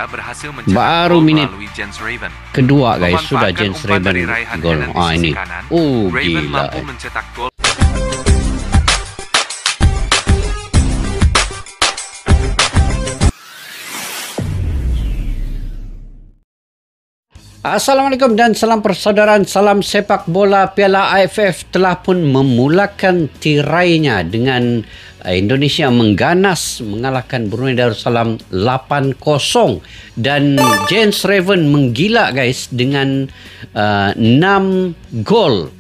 berhasil mencetak Baru gol menit melalui Jens Raven. kedua guys, sudah Memanfaatkan Jens umpan Raven dari Raihan gol. Helen di sisi Ini. kanan, Oh, Raven gila. mampu mencetak gol. Assalamualaikum dan salam persaudaraan, salam sepak bola. Piala AFF telah pun memulakan tirainya dengan Indonesia mengganas mengalahkan Brunei Darussalam 8-0 dan Jens Raven menggila guys dengan 6 gol.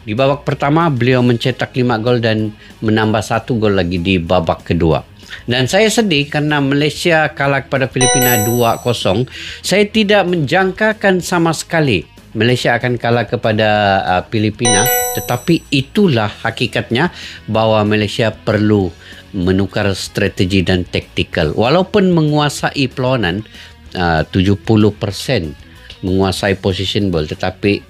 Di babak pertama beliau mencetak 5 gol dan menambah 1 gol lagi di babak kedua. Dan saya sedih karena Malaysia kalah kepada Filipina 2-0. Saya tidak menjangkakan sama sekali Malaysia akan kalah kepada Filipina. Tetapi itulah hakikatnya bahawa Malaysia perlu menukar strategi dan taktikal. Walaupun menguasai perlawanan 70% menguasai position ball, tetapi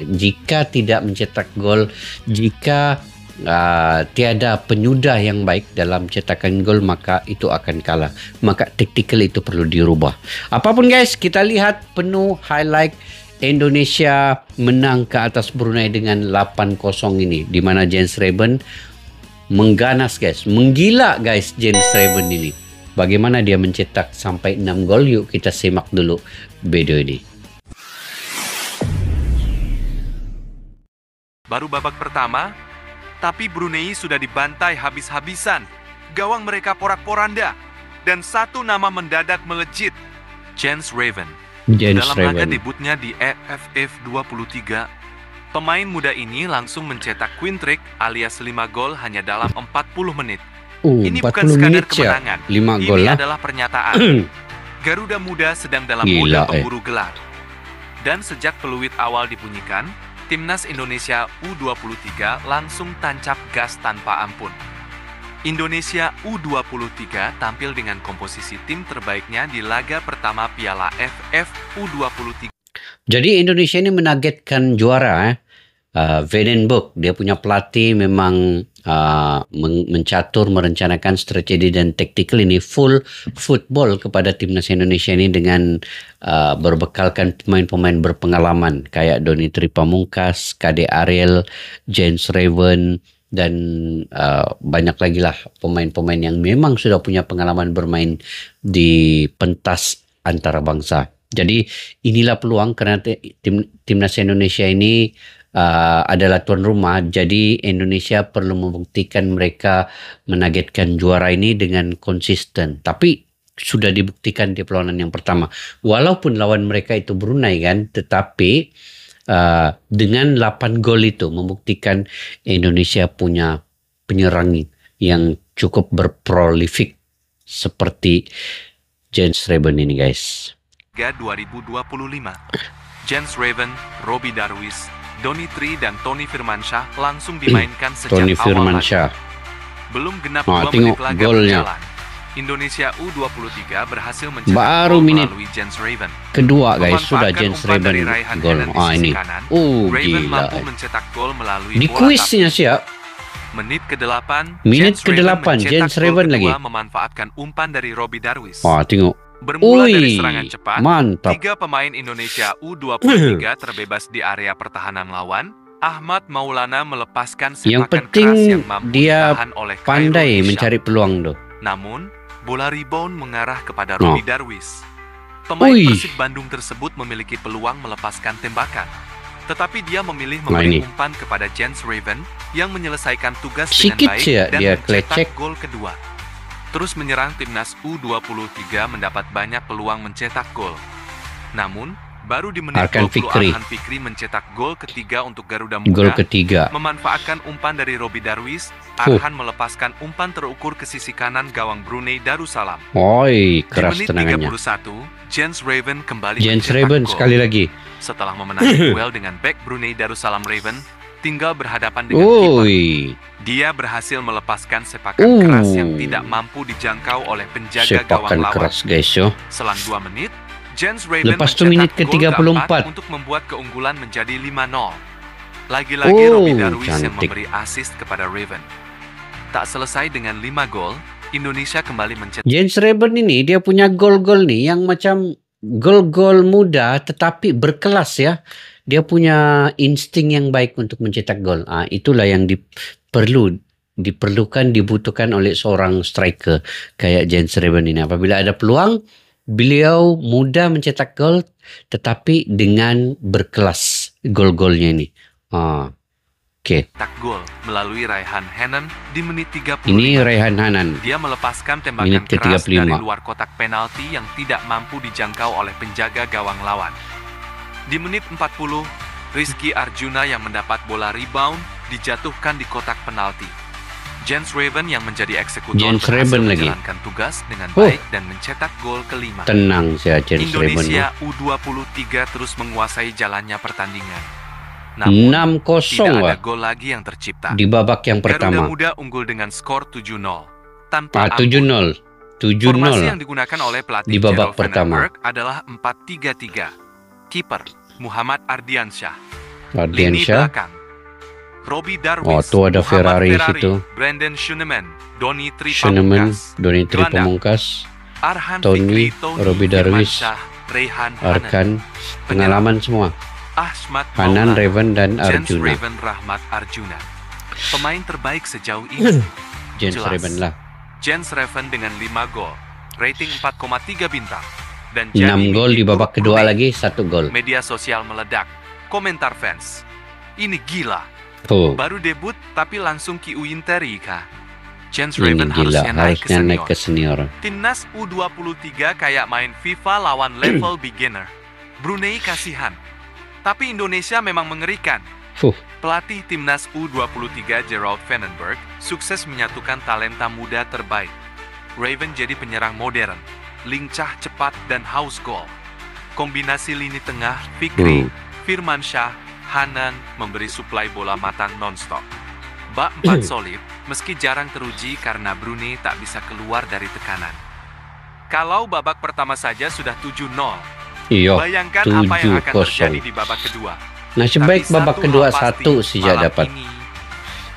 jika tidak mencetak gol, jika tiada penyudah yang baik dalam cetakan gol, maka itu akan kalah. Maka taktikal itu perlu dirubah. Apapun guys, kita lihat penuh highlight Indonesia menang ke atas Brunei dengan 8-0 ini, di mana Jens Raven mengganas guys, menggila guys Jens Raven ini. Bagaimana dia mencetak sampai 6 gol? Yuk kita simak dulu video ini. Baru babak pertama, tapi Brunei sudah dibantai habis-habisan. Gawang mereka porak-poranda. Dan satu nama mendadak melejit. Jens Raven. Dalam laga debutnya di AFF 23, pemain muda ini langsung mencetak queen trick alias 5 gol hanya dalam 40 menit. Ini bukan sekadar kemenangan. 5 gol ini lah. adalah pernyataan. Garuda Muda sedang dalam mode pemburu gelar. Dan sejak peluit awal dibunyikan, Timnas Indonesia U23 langsung tancap gas tanpa ampun. Indonesia U23 tampil dengan komposisi tim terbaiknya di laga pertama Piala AFF U23. Jadi Indonesia ini menargetkan juara. Vandenberg, dia punya pelatih memang mencatur merencanakan strategi dan taktikal ini full football kepada Timnas Indonesia ini dengan berbekalkan pemain-pemain berpengalaman kayak Doni Tri Pamungkas, Kade Ariel, Jens Raven dan banyak lagi lah pemain-pemain yang memang sudah punya pengalaman bermain di pentas antarabangsa. Jadi inilah peluang karena Timnas Indonesia ini adalah tuan rumah, jadi Indonesia perlu membuktikan mereka menargetkan juara ini dengan konsisten. Tapi sudah dibuktikan di perlawanan yang pertama. Walaupun lawan mereka itu Brunei kan, tetapi dengan 8 gol itu membuktikan Indonesia punya penyerang yang cukup berprolifik seperti Jens Raven ini guys. 2025, Jens Raven, Robbie Darwis, Doni Tri dan Tony Firmansyah langsung dimainkan sejak Tony awal Firmansyah. Belum genap 2 menit laga berjalan. Indonesia U23 berhasil mencetak baru gol menit melalui Jens Raven. Kedua guys, sudah Jens Memanfaatkan Raven umpan dari Raihan gol. Helen di sisi Ini. kanan, Raven Raven gila. mampu mencetak gol melalui Di bola kuisnya siap. Menit ke-8, Menit Jens ke-8, Raven Jens mencetak Raven gol lagi. kedua memanfaatkan umpan dari Robbie Darwis. Tengok. Bermula dari serangan cepat, mantap. 3 pemain Indonesia U23 terbebas di area pertahanan lawan. Ahmad Maulana melepaskan Yang sepakan penting keras yang mampu dia ditahan oleh pandai Khairul mencari Hisham. peluang tuh. Namun, bola rebound mengarah kepada Robbie Darwis. Pemain Persib Bandung tersebut memiliki peluang melepaskan tembakan. Tetapi dia memilih memberi umpan kepada Jens Raven yang menyelesaikan tugas dengan baik dan dia mencetak gol kedua. Terus menyerang Timnas U23 mendapat banyak peluang mencetak gol. Namun, baru di menit 20 Arhan Fikri mencetak gol ketiga untuk Garuda Muda. Gol ketiga. Memanfaatkan umpan dari Robbie Darwis, Arhan melepaskan umpan terukur ke sisi kanan gawang Brunei Darussalam. Keras tenangannya. Di menit 31, Jens Raven kembali Jens mencetak Raven gol. sekali lagi. Setelah memenangi duel dengan bek Brunei Darussalam Raven, tinggal berhadapan dengan kiper. Dia berhasil melepaskan sepakan keras yang tidak mampu dijangkau oleh penjaga gawang lawan. Keras guys yo. Selang 2 menit, Jens Raven lepas itu menit ke-34 untuk membuat keunggulan menjadi 5-0. Lagi-lagi Robbie Darwis yang memberi assist kepada Raven. Tak selesai dengan 5 gol, Indonesia kembali mencetak. Jens Raven ini dia punya gol-gol nih yang macam gol-gol muda tetapi berkelas ya. Dia punya insting yang baik untuk mencetak gol. Itulah yang dibutuhkan oleh seorang striker kayak Jens Raven ini. Apabila ada peluang, beliau mudah mencetak gol tetapi dengan berkelas gol-golnya ini. Oke. Tak gol melalui Raihan Hanan di menit 35. Ini Raihan Hanan. Dia melepaskan tembakan Menit keras ke-35. dari luar kotak penalti yang tidak mampu dijangkau oleh penjaga gawang lawan. Di menit 40, Rizky Arjuna yang mendapat bola rebound dijatuhkan di kotak penalti. Jens Raven yang menjadi eksekutor berhasil menjalankan tugas dengan baik dan mencetak gol kelima. Tenang saja Jens Raven. Indonesia U23 terus menguasai jalannya pertandingan. Namun, 6-0 tidak ada gol lagi yang tercipta. di babak yang pertama. Garuda Muda unggul dengan skor 7-0. Tanpa 7-0. 7-0 formasi yang digunakan oleh pelatih di babak Gerald pertama. Vandenberg adalah 4-3-3. Kiper Muhammad Ardiansyah. Lini Ardiansyah. belakang Robbie Darwis, Tuh ada Muhammad Ferrari situ. Brandon Schuneman, Doni Schuneman, Tripamungkas, Doni Gelandang, Tripamungkas, Arhan Tony, Fikri, Robbie Darwis, Firmansyah, Raihan Arkan, Penyerang, pengalaman semua. Ahmad Hanan, Maulana, Raven, dan Jens Arjuna. Raven Rahmat Arjuna. Pemain terbaik sejauh ini. Jens Jelas. Raven lah. Jens Raven dengan 5 gol, rating 4,3 bintang. Dan 6 gol di babak kedua Brunei. lagi, 1 gol. Media sosial meledak. Komentar fans, ini gila. Tuh, Baru debut tapi langsung Ki Uyinteri kah? Jens ini Raven gila, harusnya naik ke senior. Timnas U23 kayak main FIFA lawan level beginner. Brunei kasihan. Tapi Indonesia memang mengerikan. Pelatih Timnas U23 Gerald Vandenberg sukses menyatukan talenta muda terbaik. Raven jadi penyerang modern, lincah, cepat, dan haus gol. Kombinasi lini tengah, Fikri, Firmansyah, Hanan memberi suplai bola matang non-stop. Bak 4 solid, meski jarang teruji karena Brunei tak bisa keluar dari tekanan. Kalau babak pertama saja sudah 7-0, Iya, bayangkan apa yang akan terjadi 7-0. di babak kedua. Nasib Tapi baik babak satu kedua hal pasti, 1 saja malam dapat. ini,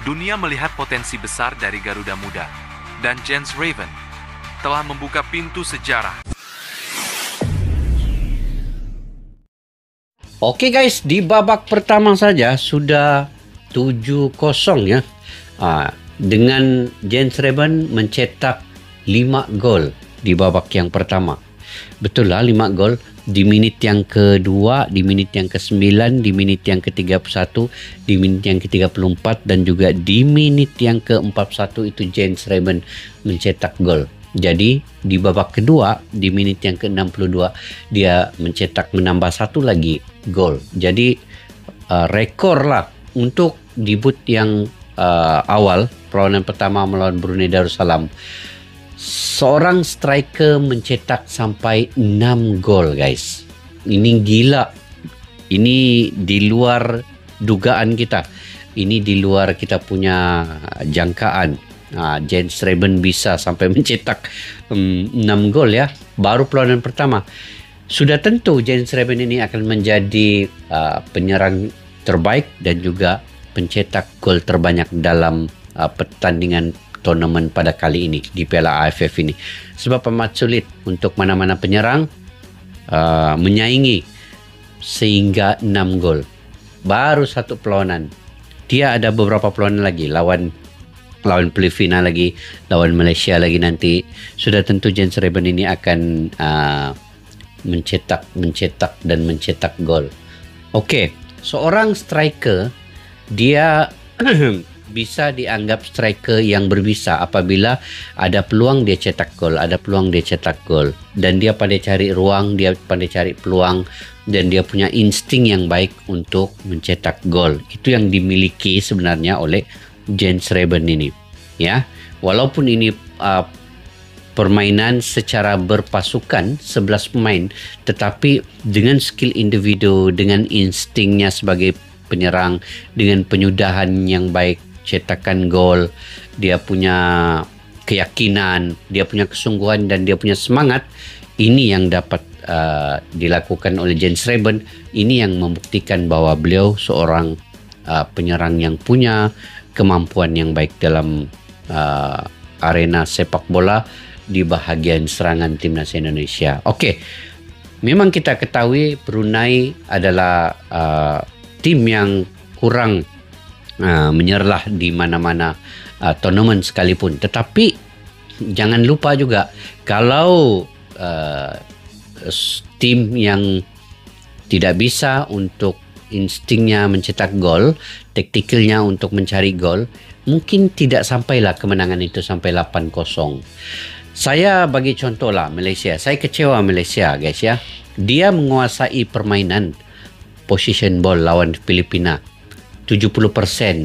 dunia melihat potensi besar dari Garuda Muda. Dan Jens Raven telah membuka pintu sejarah. Oke guys, di babak pertama saja sudah 7-0 ya. Dengan Jens Raven mencetak 5 gol di babak yang pertama. Betul lah, 5 gol di menit yang kedua, di menit yang ke-9, di menit yang ke-31, di menit yang ke-34 dan juga di menit yang ke-41 itu Jens Raven mencetak gol. Jadi di babak kedua di menit yang ke-62 dia menambah 1 lagi gol. Jadi rekor lah untuk debut yang awal perlawanan pertama melawan Brunei Darussalam. Seorang striker mencetak sampai 6 gol guys. Ini gila. Ini di luar dugaan kita. Ini di luar kita punya jangkaan. Jens Raven bisa sampai mencetak 6 gol ya. Baru perlawanan pertama. Sudah tentu Jens Raven ini akan menjadi penyerang terbaik dan juga pencetak gol terbanyak dalam pertandingan turnamen pada kali ini di Piala AFF ini. Sebab amat sulit untuk mana-mana penyerang menyaingi sehingga 6 gol. Baru 1 perlawanan. Dia ada beberapa perlawanan lagi lawan Filipina lagi, lawan Malaysia lagi nanti. Sudah tentu Jens Raven ini akan mencetak gol. Oke, seorang striker dia bisa dianggap striker yang berbisa apabila ada peluang dia cetak gol, ada peluang dia cetak gol, dan dia pandai cari ruang, dia pandai cari peluang, dan dia punya insting yang baik untuk mencetak gol. Itu yang dimiliki sebenarnya oleh Jens Raven ini, ya. Walaupun ini permainan secara berpasukan 11 pemain, tetapi dengan skill individu, dengan instingnya sebagai penyerang, dengan penyudahan yang baik, cetakan gol, dia punya keyakinan, dia punya kesungguhan dan dia punya semangat. Ini yang dapat dilakukan oleh Jens Raven. Ini yang membuktikan bahwa beliau seorang penyerang yang punya kemampuan yang baik dalam arena sepak bola di bahagian serangan timnas Indonesia. Okey, memang kita ketahui Brunei adalah tim yang kurang menyerlah di mana-mana tournament sekalipun. Tetapi jangan lupa juga kalau tim yang tidak bisa untuk instingnya mencetak gol, taktikalnya untuk mencari gol, mungkin tidak sampailah kemenangan itu sampai 8-0. Saya bagi contoh lah Malaysia. Saya kecewa Malaysia guys ya. Dia menguasai permainan position ball lawan Filipina. 70%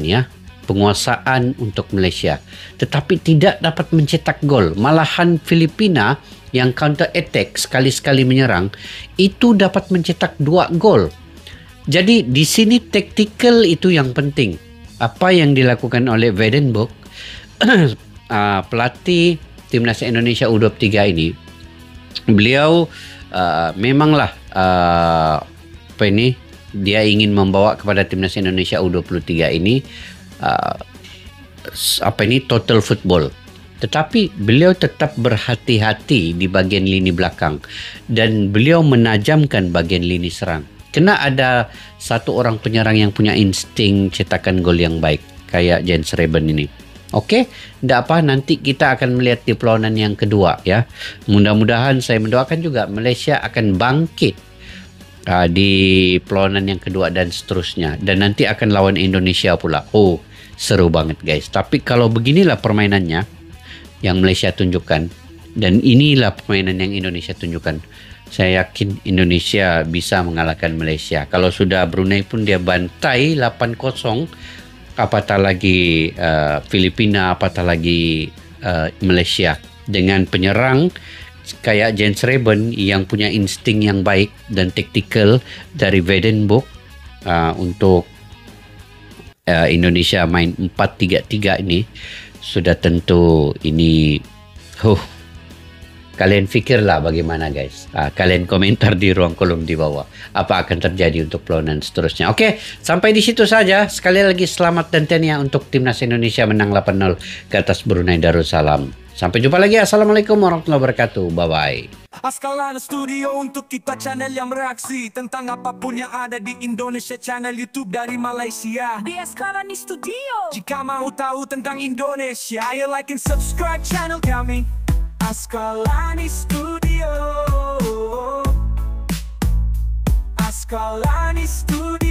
ya penguasaan untuk Malaysia. Tetapi tidak dapat mencetak gol. Malahan Filipina yang counter attack sekali-sekali menyerang itu dapat mencetak 2 gol. Jadi di sini taktikal itu yang penting. Apa yang dilakukan oleh Vedenbroek pelatih Timnas Indonesia U23 ini, beliau memanglah dia ingin membawa kepada Timnas Indonesia U23 ini total football. Tetapi beliau tetap berhati-hati di bagian lini belakang dan beliau menajamkan bagian lini serang. Kena ada satu orang penyerang yang punya insting cetakan gol yang baik kayak Jens Reben ini. Okey, tidak apa, nanti kita akan melihat di perlawanan yang kedua ya. Mudah-mudahan saya mendoakan juga Malaysia akan bangkit di perlawanan yang kedua dan seterusnya, dan nanti akan lawan Indonesia pula. Oh, seru banget guys. Tapi kalau beginilah permainannya yang Malaysia tunjukkan dan inilah permainan yang Indonesia tunjukkan, saya yakin Indonesia bisa mengalahkan Malaysia. Kalau sudah Brunei pun dia bantai 8-0, apatah lagi Filipina, apatah lagi Malaysia dengan penyerang kayak Jens Reben yang punya insting yang baik dan taktikal dari Vedenbroek untuk Indonesia main 4-3-3 ini. Sudah tentu ini kalian fikirlah bagaimana guys. Kalian komentar di ruang kolom di bawah. Apa akan terjadi untuk perlawanan seterusnya. Okey, sampai di situ saja. Sekali lagi selamat dan tahniah untuk Timnas Indonesia menang 8-0 ke atas Brunei Darussalam. Sampai jumpa lagi. Assalamualaikum warahmatullahi wabarakatuh. Bye-bye. Askalana Studio untuk kita channel yang bereaksi tentang apapun yang ada di Indonesia, channel YouTube dari Malaysia di Askalana Studio. Jika mau tahu tentang Indonesia, ayo like and subscribe channel kami Askalani Studio. Askalani Studio.